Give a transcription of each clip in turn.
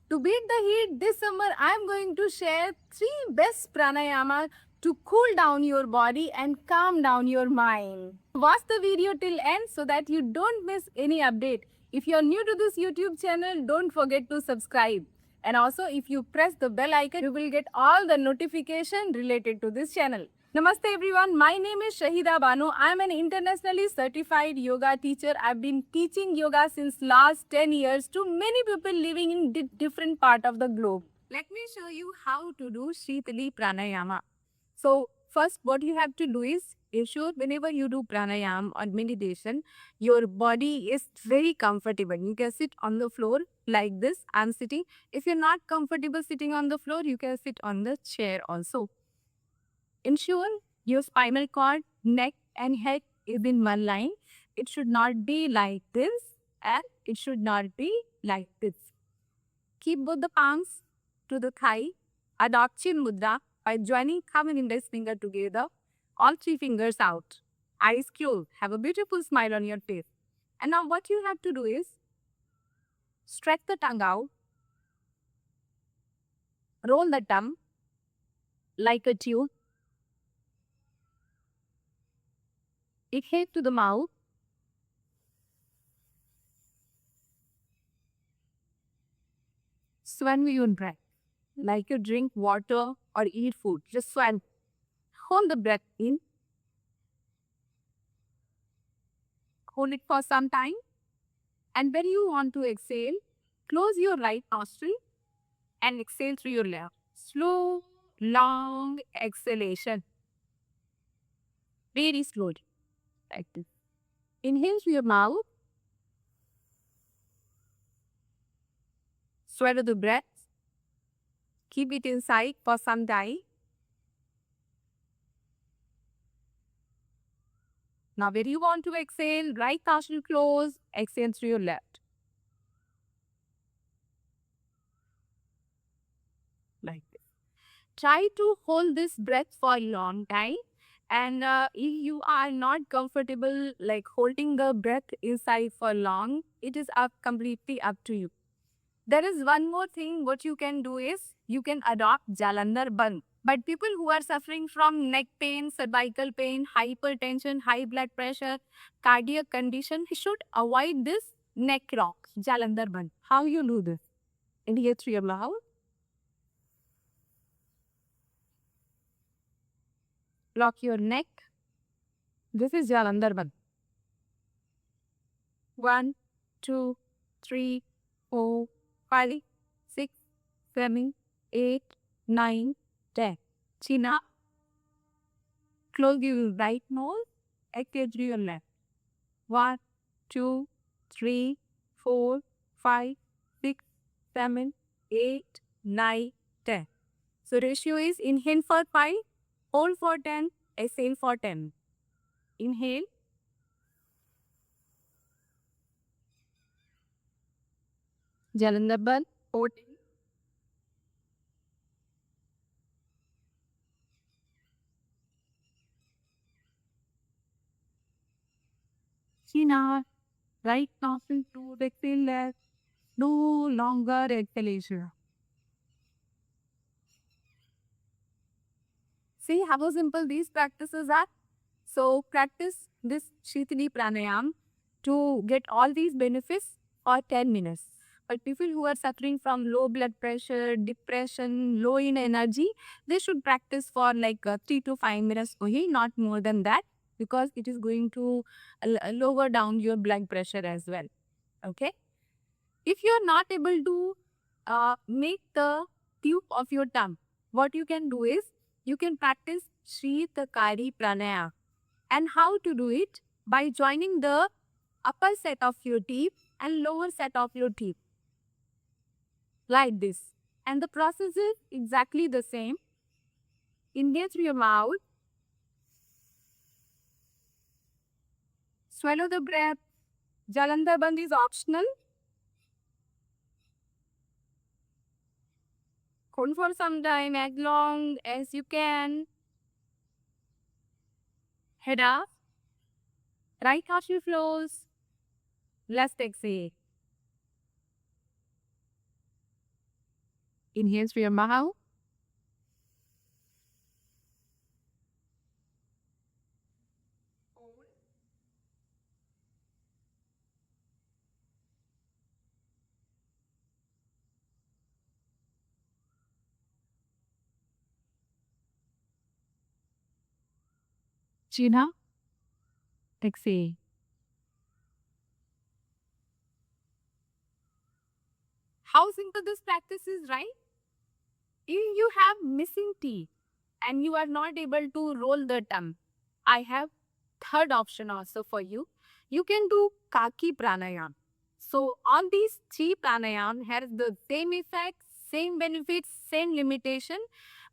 To beat the heat this summer, I'm going to share 3 best pranayama to cool down your body and calm down your mind. Watch the video till end so that you don't miss any update. If you're new to this YouTube channel, don't forget to subscribe. And also, if you press the bell icon, you will get all the notification related to this channel. Namaste everyone, my name is Shahida Banu. I am an internationally certified yoga teacher. I've been teaching yoga since last 10 years to many people living in different part of the globe. Let me show you how to do Shitali Pranayama. So first what you have to do is ensure whenever you do pranayama or meditation, your body is very comfortable. You can sit on the floor like this. I'm sitting. If you're not comfortable sitting on the floor, you can sit on the chair also. Ensure your spinal cord, neck and head is in one line. It should not be like this and it should not be like this. Keep both the palms to the thigh. Adopt chin mudra by joining thumb and index finger together. All 3 fingers out. Eyes closed. Have a beautiful smile on your face. And now what you have to do is stretch the tongue out. Roll the tongue like a tube. Exhale to the mouth. Swallow your breath like you drink water or eat food. Just swallow. Hold the breath in. Hold it for some time. And when you want to exhale, close your right nostril and exhale through your left. Slow, long exhalation. Very slowly. Like this. Inhale through your mouth. Swallow the breath. Keep it inside for some time. Now when you want to exhale, right nostril close, exhale through your left. Like this. Try to hold this breath for a long time. And if you are not comfortable like holding the breath inside for long, it is completely up to you. There is one more thing what you can do is you can adopt Jalandhar Bandh. But people who are suffering from neck pain, cervical pain, hypertension, high blood pressure, cardiac condition, should avoid this neck rock, Jalandhar Bandh. How you do this? Inhale through your mouth. Lock your neck. This is Jalandhar Bandh. 1, 2, 3, 4, 5, 6, 7, 8, 9, 10. Chin up. Close your right nose. Exhale through your left. 1, 2, 3, 4, 5, 6, 7, 8, 9, 10. So ratio is inhale for 5, hold for 10, exhale for 10. Inhale. Jalandhar Bandh. 14. Chin up. Right nostril to exhale left. No longer exhalation. See how simple these practices are? So practice this Shitali Pranayam to get all these benefits for 10 minutes. But people who are suffering from low blood pressure, depression, low in energy, they should practice for like 3 to 5 minutes only, not more than that, because it is going to lower down your blood pressure as well. Okay. If you are not able to make the tube of your tongue, what you can do is you can practice Shitakari Pranayama. And how to do it? By joining the upper set of your teeth and lower set of your teeth. Like this. And the process is exactly the same. Inhale through your mouth. Swallow the breath. Jalandhar Bandh is optional. Hold for some time as long as you can. Head up. Right nostril close. Let's exhale. Inhale through your mouth. Chin up. Exhale. How simple this practice is, right? If you have missing teeth and you are not able to roll the tongue, I have third option also for you. You can do Kaki Pranayam. So all these three pranayam has the same effect, same benefits, same limitation,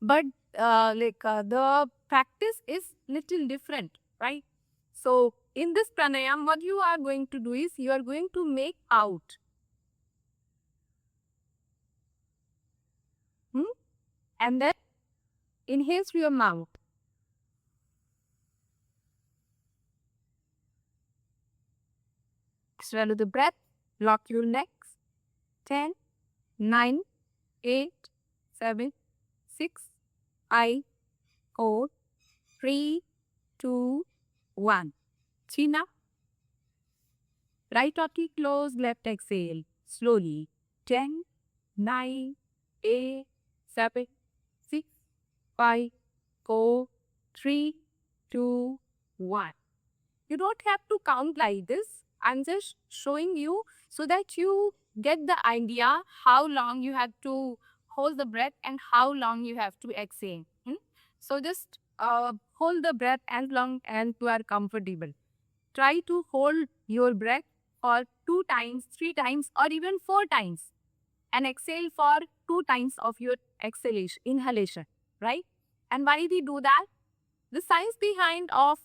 but the practice is little different, right? So in this pranayam, what you are going to do is you are going to make out. And then inhale through your mouth. Swallow the breath. Lock your legs. 10, 9, 8, 7, 6, 5, 4, 3, 2, 1. Chin up. Right oki close. Left exhale. Slowly. 10, 9, 8, 7, 6, 5, 4, 3, 2, 1. You don't have to count like this. I'm just showing you so that you get the idea how long you have to hold the breath and how long you have to exhale. So just hold the breath as long as you are comfortable. Try to hold your breath for 2 times, 3 times, or even 4 times, and exhale for 2 times of your exhalation, inhalation, right? And why we do that? The science behind of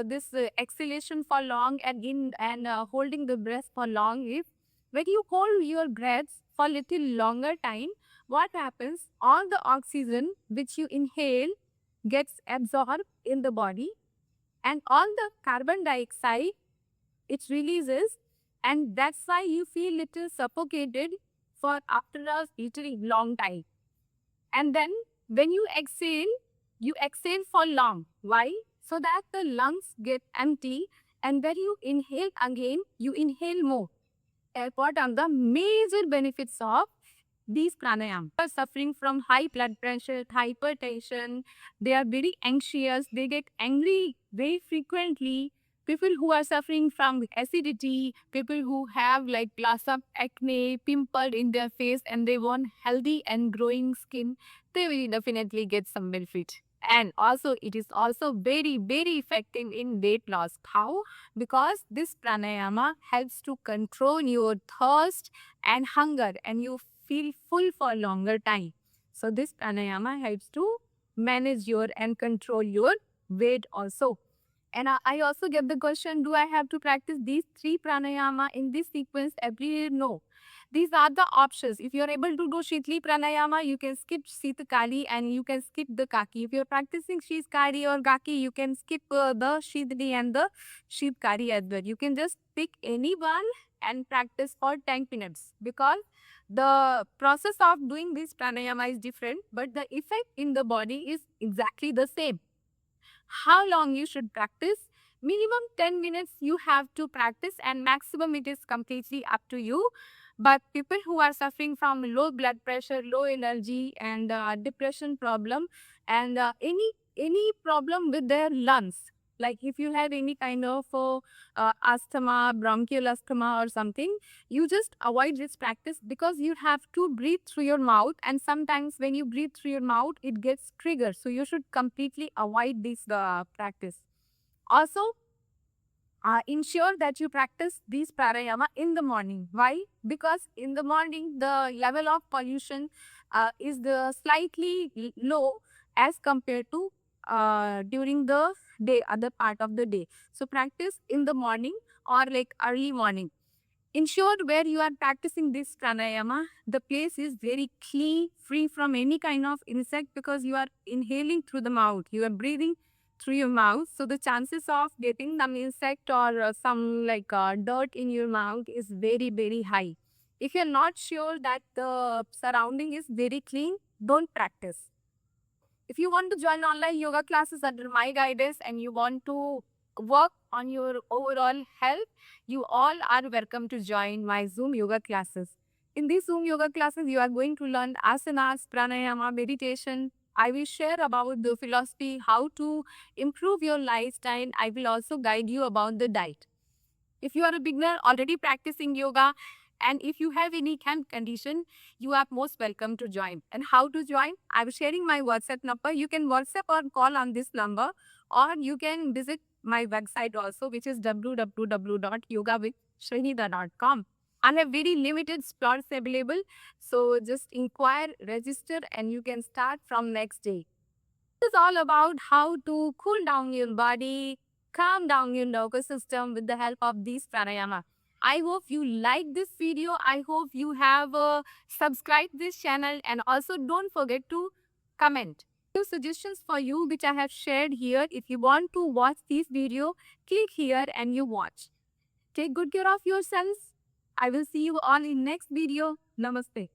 this exhalation for long and holding the breath for long is when you hold your breath for little longer time, what happens? All the oxygen which you inhale gets absorbed in the body, and all the carbon dioxide it releases, and that's why you feel little suffocated for after a little long time. And then when you exhale for long. Why? So that the lungs get empty, and when you inhale again, you inhale more. What are the major benefits of these pranayam? Are suffering from high blood pressure, hypertension, they are very anxious, they get angry very frequently. People who are suffering from acidity, people who have like lots of acne, pimple in their face, and they want healthy and growing skin, they will definitely get some benefit. And also, it is also very, very effective in weight loss. How? Because this pranayama helps to control your thirst and hunger, and you feel full for longer time. So this pranayama helps to manage your and control your weight also. And I also get the question, do I have to practice these three pranayama in this sequence every day? No. These are the options. If you're able to do Shitli pranayama, you can skip Shitkali and you can skip the Kaki. If you're practicing Shitkali or Kaki, you can skip the Shidli and the Shitkari as well. You can just pick any one and practice for 10 minutes, because the process of doing this pranayama is different, but the effect in the body is exactly the same. How long you should practice? Minimum 10 minutes you have to practice, and maximum it is completely up to you. But people who are suffering from low blood pressure, low energy, and depression problem, and any problem with their lungs, like if you have any kind of asthma, bronchial asthma or something, you just avoid this practice, because you have to breathe through your mouth, and sometimes when you breathe through your mouth it gets triggered, so you should completely avoid this practice. Also, ensure that you practice these pranayama in the morning. Why? Because in the morning the level of pollution is the slightly low as compared to during the day, other part of the day. So practice in the morning or like early morning. Ensure where you are practicing this pranayama, the place is very clean, free from any kind of insect, because you are inhaling through the mouth. You are breathing through your mouth. So the chances of getting some insect or some dirt in your mouth is very, very high. If you're not sure that the surrounding is very clean, don't practice. If you want to join online yoga classes under my guidance and you want to work on your overall health, you all are welcome to join my Zoom yoga classes. In these Zoom yoga classes, you are going to learn asanas, pranayama, meditation. I will share about the philosophy, how to improve your lifestyle. I will also guide you about the diet. If you are a beginner already practicing yoga and if you have any health condition, you are most welcome to join. And how to join? I'm sharing my WhatsApp number. You can WhatsApp or call on this number, or you can visit my website also, which is www.yogawithshrihida.com. I have very limited slots available. So just inquire, register, and you can start from next day. This is all about how to cool down your body, calm down your nervous system with the help of these pranayama. I hope you like this video. I hope you have subscribed this channel, and also don't forget to comment. Few suggestions for you which I have shared here. If you want to watch this video, click here and you watch. Take good care of yourselves. I will see you all in next video. Namaste.